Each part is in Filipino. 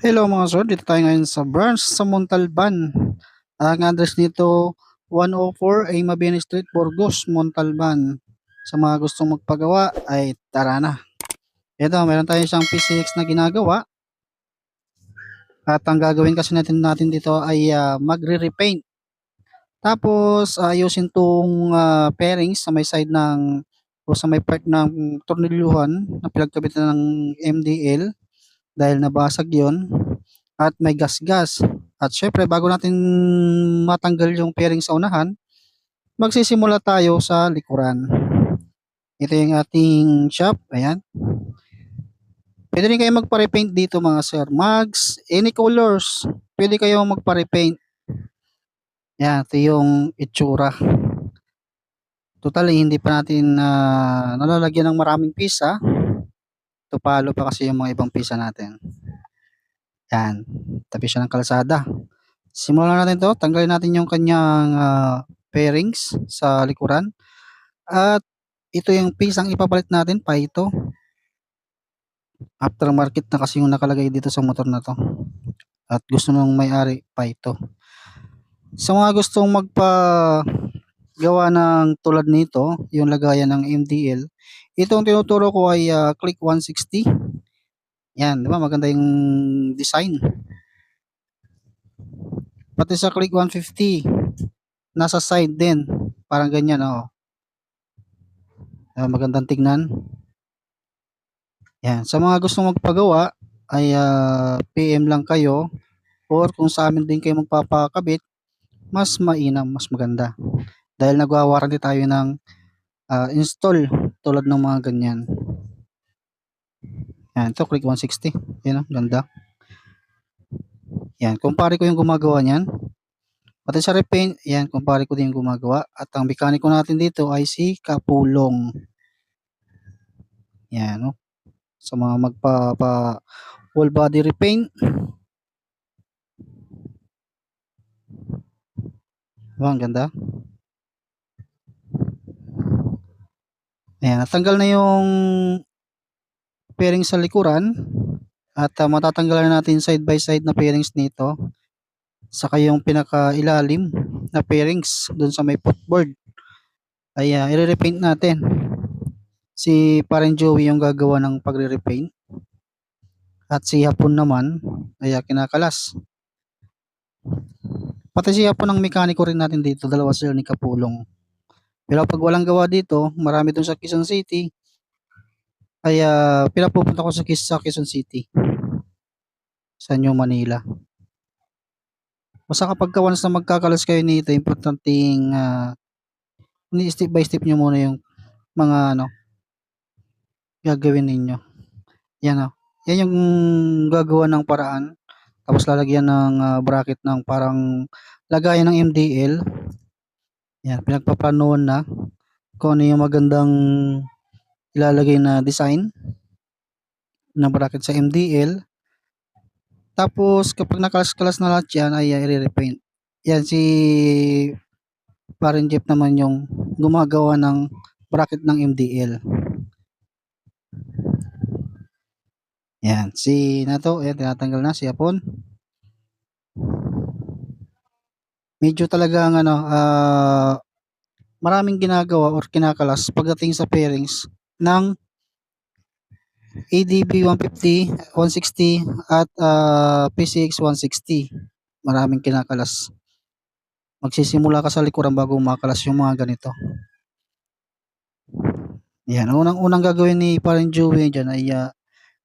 Hello mga sir, dito tayo ngayon sa branch sa Montalban. Ang address nito 104 ay Mabini Street, Burgos, Montalban. Sa mga gustong magpagawa ay tara na. Ito, meron tayo siyang PCX na ginagawa at ang gagawin kasi natin dito ay magre-repaint. Tapos ayusin tong pairings sa may side ng o sa may part ng tornilyuhan na pinagkabitan ng MDL dahil nabasag yon at may gas-gas. At syempre, bago natin matanggal yung fairing sa unahan, magsisimula tayo sa likuran. Ito yung ating shop. Ayan. Pwede rin kayo magpa-repaint dito mga sir. Mags, any colors. Pwede kayo magpa-repaint. Ayan, ito yung itsura. Totally, hindi pa natin nalalagyan ng maraming pisa. Tupalo pa kasi yung mga ibang pisa natin. Yan, tabi siya ng kalsada. Simulan natin to, tanggalin natin yung kanyang fairings sa likuran. At ito yung pisang ipapalit natin, pa ito. Aftermarket na kasi yung nakalagay dito sa motor na to. At gusto nung may-ari, pa ito. Sa mga gustong gawa ng tulad nito, yung lagayan ng MDL, itong tinuturo ko ay Click 160. Yan, di ba? Maganda yung design. Pati sa Click 150, nasa side din. Parang ganyan, oh. Magandang tignan. Yan. Sa mga gustong magpagawa, ay PM lang kayo or kung sa amin din kayo magpapakabit, mas mainam, mas maganda. Dahil nagwa-warranty tayo ng install tulad ng mga ganyan. Yan, ito Click 160. Yan, ganda. Yan, kumpare ko yung gumagawa niyan. Pati sa repaint, yan, kumpare ko din yung gumagawa. At ang mekaniko natin dito ay si Kapulong. Yan, no? Sa mga full body repaint. Oh, ang ganda. Ayan, natanggal na yung fairing sa likuran at matatanggalan na natin side by side na fairings nito. Saka yung pinakailalim na fairings dun sa may footboard ay i-repaint natin. Si Parang Joey yung gagawa ng pagre-repaint at si Hapon naman ay kinakalas. Pati si Hapon ang mekaniko rin natin dito, dalawa sila ni Kapulong. Pero pag walang gawa dito, marami dun sa Quezon City, ay pinapupunta ko sa Quezon City, sa New Manila. Basta kapag once na magkakalas kayo nito, importanteng step by step nyo muna yung mga gagawin ninyo. Yan o. Yan yung gagawa ng paraan. Tapos lalagyan ng bracket ng parang lagayan ng MDL. Yan, pinagpaplanoon na kung ano yung magandang ilalagay na design ng bracket sa MDL. Tapos kapag nakalas-kalas na lahat yan ay i-repaint. Yan si Parang Jeff naman yung gumagawa ng bracket ng MDL. Yan, si Nato, ayan, tinatanggal na si Hapon. Medyo talagang maraming ginagawa or kinakalas pagdating sa pairings ng ADB 150, 160 at PCX 160. Maraming kinakalas. Magsisimula ka sa likuran bago makalas yung mga ganito. Yan, unang gagawin ni Parang Joey dyan ay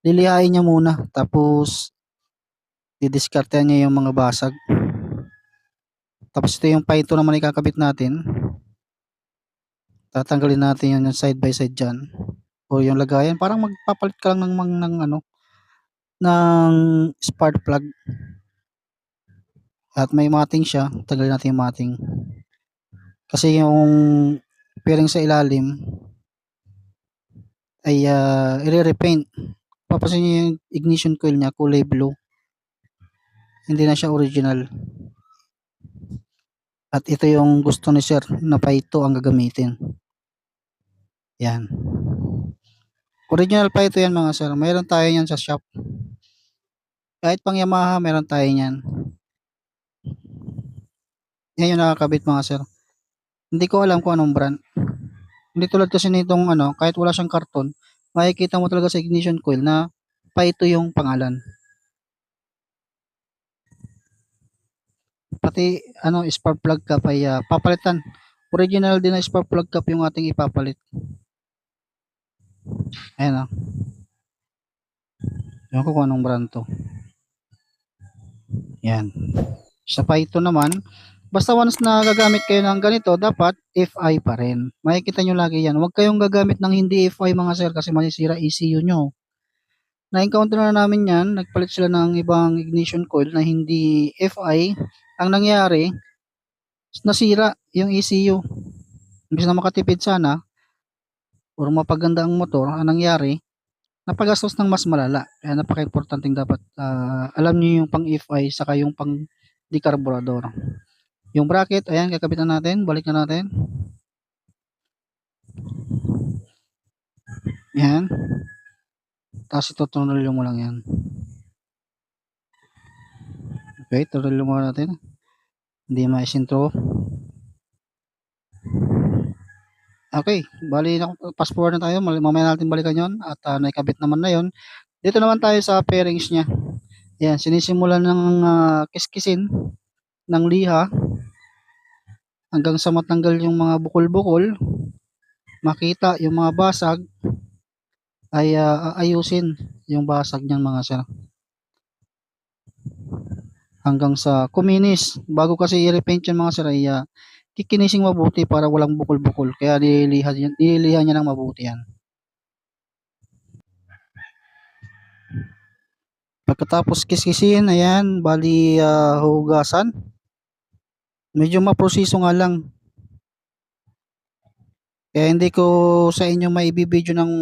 lilihain niya muna. Tapos didiskartehan niya yung mga basag. Tapos ito yung paito naman ikakabit natin. Tatanggalin natin yung side by side dyan. O yung lagayan. Parang magpapalit ka lang ng spark plug. At may mating siya. Tanggalin natin yung mating. Kasi yung fairing sa ilalim ay i-repaint. Papasin niyo yung ignition coil niya, kulay blue. Hindi na siya original. At ito yung gusto ni sir na paito ang gagamitin. Yan. Original paito yan mga sir. Mayroon tayo yan sa shop. Kahit pang Yamaha meron tayo niyan. Yan yung nakakabit mga sir. Hindi ko alam kung anong brand. Hindi tulad kasi nitong ano, kahit wala siyang karton, makikita mo talaga sa ignition coil na Paito yung pangalan. Pati ano, spark plug cap ay papalitan. Original din na spark plug cap yung ating ipapalit. Ayan o. Ewan ko kung anong brand to. Yan. Sa Paito naman, basta once na gagamit kayo ng ganito, dapat FI pa rin. Makikita nyo lagi yan. Huwag kayong gagamit ng hindi FI mga sir kasi masisira ECU nyo. Na-encounter na namin yan. Nagpalit sila ng ibang ignition coil na hindi FI. Ang nangyari, nasira yung ECU. Imbis na makatipid sana or mapaganda ang motor, ang nangyari, napagastos ng mas malala. Kaya napaka-importanting dapat alam niyo yung pang FI saka yung pang decarburador. Yung bracket, ayan, kakabitan natin. Balik na natin. Yan. Tapos itutunnel mo lang yan. Okay, tunnel mo natin. Hindi ma-isintro. Okay, bali fast forward na tayo. Mamaya natin balikan yon at naikabit naman na yon. Dito naman tayo sa pairings niya. Yan, sinisimulan ng kiskisin ng liha hanggang sa matanggal yung mga bukol-bukol, makita yung mga basag, ay ayusin yung basag niyan mga sir. Hanggang sa kuminis. Bago kasi i-repaint yan mga sir ay kikinising mabuti para walang bukol-bukol. Kaya nililihan niya ng mabuti yan. Pagkatapos kiskisin, ayan, bali hugasan. Medyo maproseso nga lang. Kaya hindi ko sa inyo maibibideo ng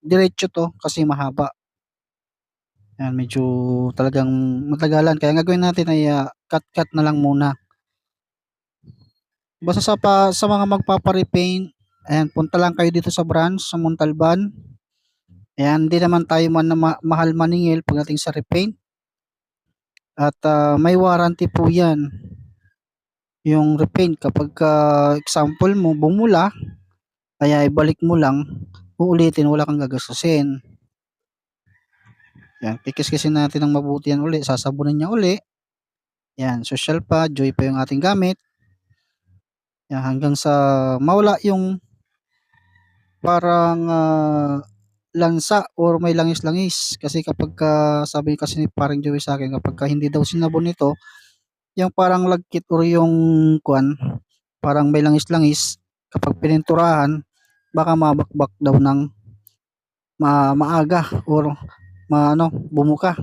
diretso to kasi mahaba. Ayan, medyo talagang matagalan. Kaya gagawin natin ay cut-cut na lang muna. Basta sa mga magpapa-repaint, ayan, punta lang kayo dito sa branch sa Montalban. Ayan, hindi naman tayo mahal maningil pagdating sa repaint. At may warranty po yan. Yung repaint kapag example mo bumula, kaya ibalik mo lang, uulitin, wala kang gagastusin. Yan, kikiskisin natin ng mabuti yan uli, sasabunin niya uli. Yan, social pa, joy pa yung ating gamit. Yan, hanggang sa mawala yung parang lansa or may langis-langis. Kasi kapag sabi kasi ni parang Joey sa akin, kapag hindi daw sinabon nito, yung parang lagkit or yung parang may langis-langis, kapag pininturahan, baka mabakbak daw ng maaga or bumuka.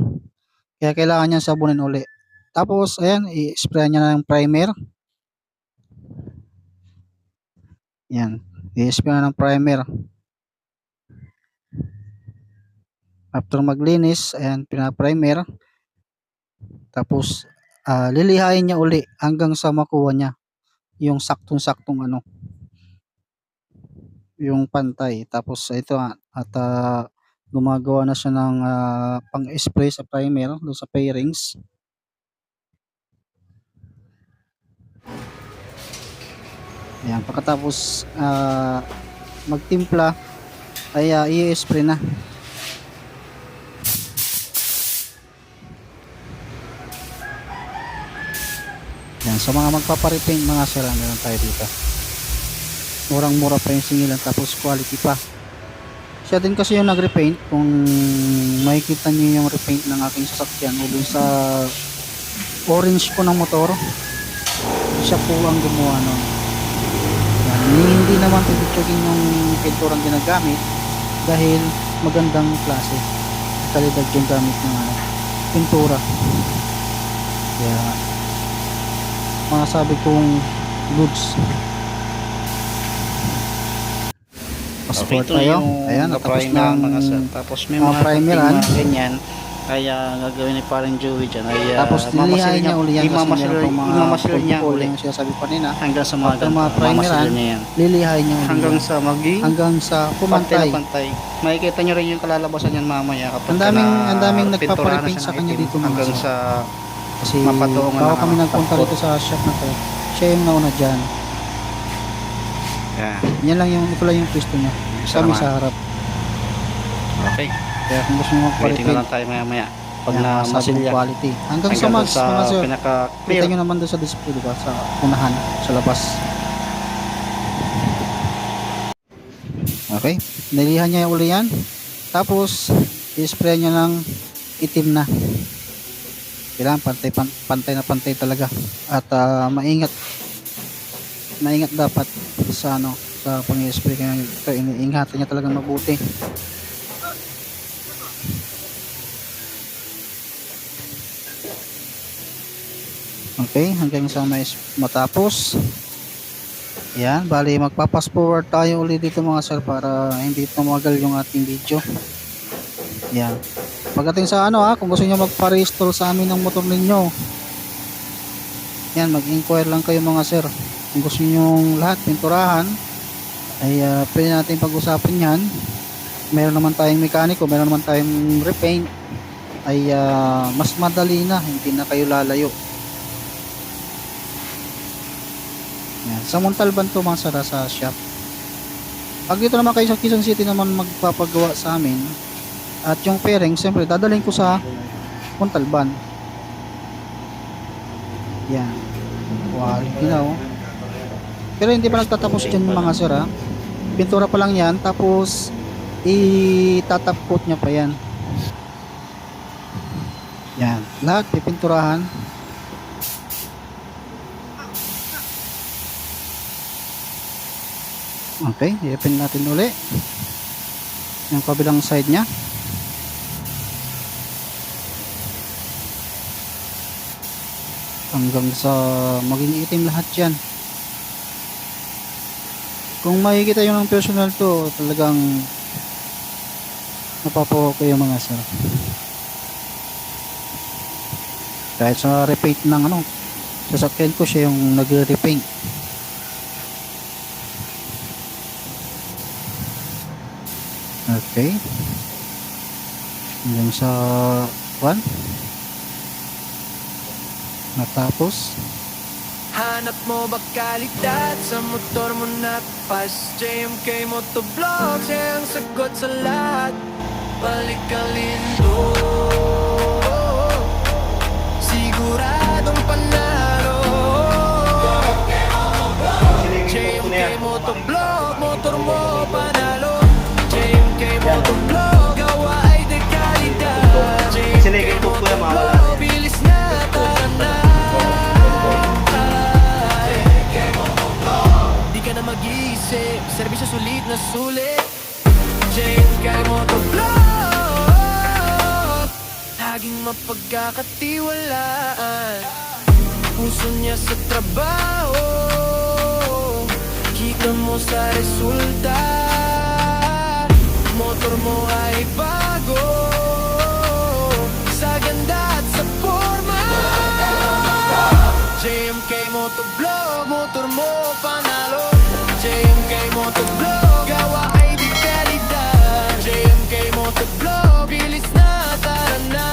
Kaya kailangan niya sabunin uli. Tapos, ayan, i-spray niya ng primer. Yan, i-spray na ng primer. After maglinis, ayan, pina-primer. Tapos, lilihain niya uli hanggang sa makuha niya yung saktong-saktong yung pantay. Tapos, ito at gumagawa na siya ng pang-spray sa primer doon sa pairings. Ayan, pagkatapos magtimpla ay i-spray na. Yan, sa mga magpaparepaint mga sir, meron tayo dito. Murang-mura pa yung singilan tapos quality pa. Siya din kasi yung nag-repaint. Kung makikita niyo yung repaint ng aking sasakyan o dun sa orange ko ng motor, siya po ang gumawa nun. Yan, hindi naman pipitsugin yung pinturang ginagamit dahil magandang klase kalidad yung gamit ng pintura. Kaya masasabi kong goods. Okay, ito tayo. Ayan, tapos ng mga sir. Tapos may mga primeran ganyan. Kaya gagawin ni parang Joey dyan ay Tapos lilihain niya uli yan kasi meron pang mga imamasil niya pulpul uli yung sinasabi pa nila. hanggang sa mga After mga ganito, primeran, mamasil niya yan lilihain niya uli hanggang yan. sa maging Hanggang sa pantay pumantay. na pantay. Makikita nyo rin yung kalalabasan yan mamaya kapag Ang daming pinturahan nagpapareping na sa siya ng kanya itim dito mga hanggang sir. sa Kasi mapatungan bago ng kami nagpunta pagpot. rito sa shop na to, siya yung nauna dyan. Yan. Yan lang yung, ito lang yung pwesto niya. Isa Kami naman. sa harap. Okay, Kaya kung gusto nyo waiting na magpareping, lang tayo maya pag yan, na masabong masilya quality. Hanggang sa hanggang mags sa mga sir. pinaka Kita clear. nyo naman doon sa display, diba? Sa unahan, sa labas. Okay, nilihan niya yung uli yan. Tapos, i-spray niya ng itim na. Kailangan pantay na pantay talaga. At maingat dapat sa ano, sa pang-i-spray. Kaya ito, iniingatan niya talagang mabuti. Okay, hanggang sa matapos. Yan, bali magpa-fast forward tayo ulit dito mga sir para hindi tumagal yung ating video. Yan. Pagdating sa ano kung gusto niyo magpa-restore sa amin ng motor ninyo. Yan, mag-inquire lang kayo mga sir. Kung gusto niyo lahat pinturahan ay pwede natin pag-usapan yan. Meron naman tayong mekaniko, meron naman tayong repaint ay mas madali na, hindi na kayo lalayo. Yan. Sa Montalban to mga sara sa shop. Pag dito naman kayo sa Quezon City naman magpapagawa sa amin at yung fairing, siyempre dadalhin ko sa Montalban. Yan. Quality na Pero hindi pa nagtatapos dyan mga sir Pintura pa lang yan, tapos itatap coat niya pa yan. Yan. Lahat pipinturahan. Okay, i-open natin uli yung kabilang side nya. Hanggang sa maging itim lahat yan. Kung makikita yung ng personal to, talagang napapawa ko yung mga sir. Kahit sa repaint ng sasakyan ko, siya yung nagre-repaint. Okay. Hanggang sa natapos. Hanap mo ba kalidad sa motor mo na pas? JMK Motovlog, siya ang sagot sa lahat. Balik ka lindo, siguradong panalo. JMK Motovlog, motor mo panalo. JMK Motovlog, gawa ay de kalidad. JMK Motovlog, bilis na tara na. Di ka na mag-iisip, serbisyo sulit na sulit. JMK Motovlog, laging mapagkakatiwalaan. Puso niya sa trabaho, kita mo sa resulta. Motor mo ay bago, sa ganda at sa forma. JMK Motovlog, motor mo panalo. JMK Motovlog, gawa ay di kalidad. JMK Motovlog, bilis na tara na.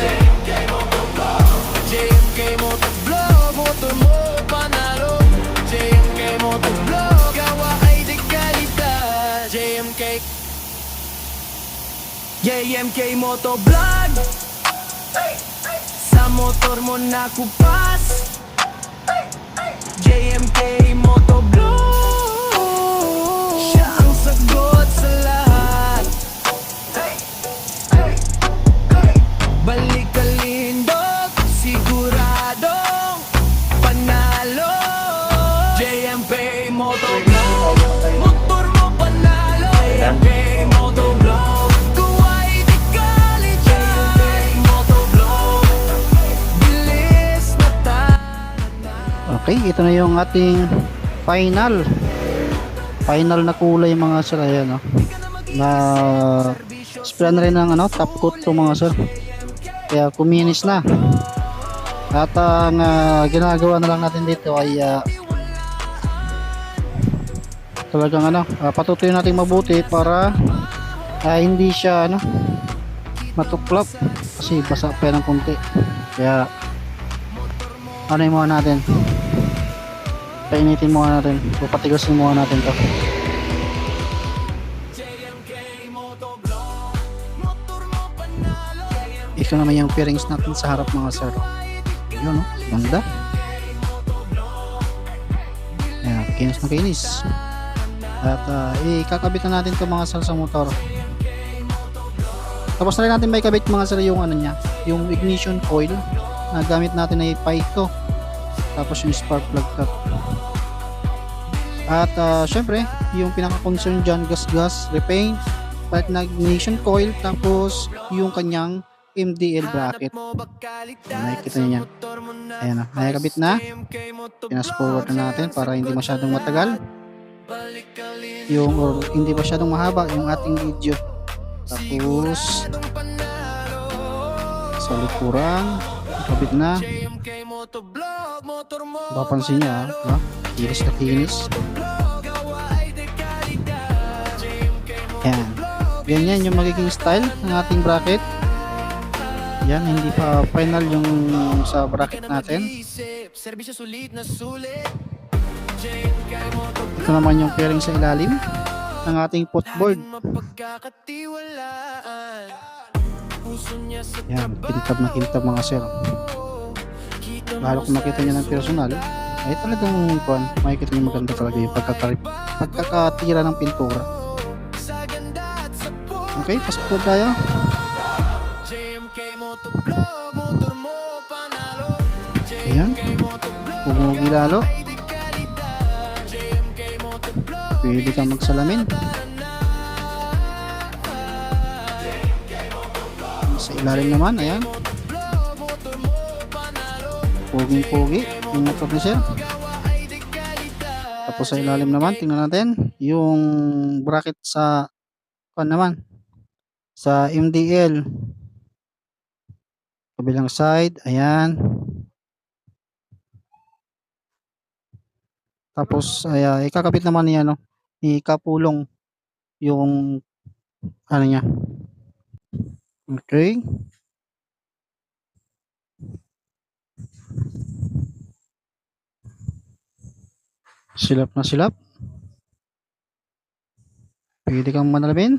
JMK Motovlog, JMK Motovlog, motor mo panalo. JMK Motovlog, gawa ay di kalidad. JMK Motovlog, sa motor mo nakupas. JMK Motovlog, siya ang sagot sa lahat. Balik ka lindot, siguradong panalo. JMK Motovlog, motor mo panalo. JMK Motovlog, kuway di kalidad. JMK Motovlog, bilis na tara. Okay, ito na yung ating final na kulay mga sir. Ayan, na spray na rin ng top coat to mga sir. Kaya kuminis na. At ang ginagawa na lang natin dito ay talagang patutuyin natin mabuti para hindi siya matuklap kasi basa pa ng konti. Kaya yung muna natin, painitin muna natin, papatigasin muna natin to. Ito naman yung fairings natin sa harap mga sir. Yun, ganda. Ayan, kinis na kinis. At ikakabit na natin ito mga sir sa motor. Tapos na rin natin may kabit mga sir yung niya, yung ignition coil na gamit natin ay Pico. Tapos yung spark plug cap. At syempre, yung pinaka-concern dyan, gas repaint, palit na ignition coil, tapos yung kanyang MDL bracket. Nakikita niyo yan. Ayan na, nakikabit na. Pinas forward na natin para hindi masyadong matagal. Or hindi masyadong mahaba yung ating video. Tapos sa likuran, nakabit na. Mapapansin niya, kinis na kinis. Ayan. Ganyan yung magiging style ng ating bracket. Yan, hindi pa final yung sa bracket natin. Ito naman yung fairing sa ilalim ng ating footboard. Yan, kintab mga sir. Lalo kung makita nyo ng personal, ay talagang makikita nyo maganda talaga yung pagkakatira ng pintura. Okay, pasok po tayo. Ayan, pumugi lalo. Pwede kang magsalamin. Sa ilalim naman, ayan. Puging-pugi yung motor ni sir. Tapos sa ilalim naman, tingnan natin yung bracket sa naman sa MDL. Kabilang side, ayan. Tapos ikakabit naman niya ikapulong yung niya. Okay. Silap na silap. Pwede kang manalabin.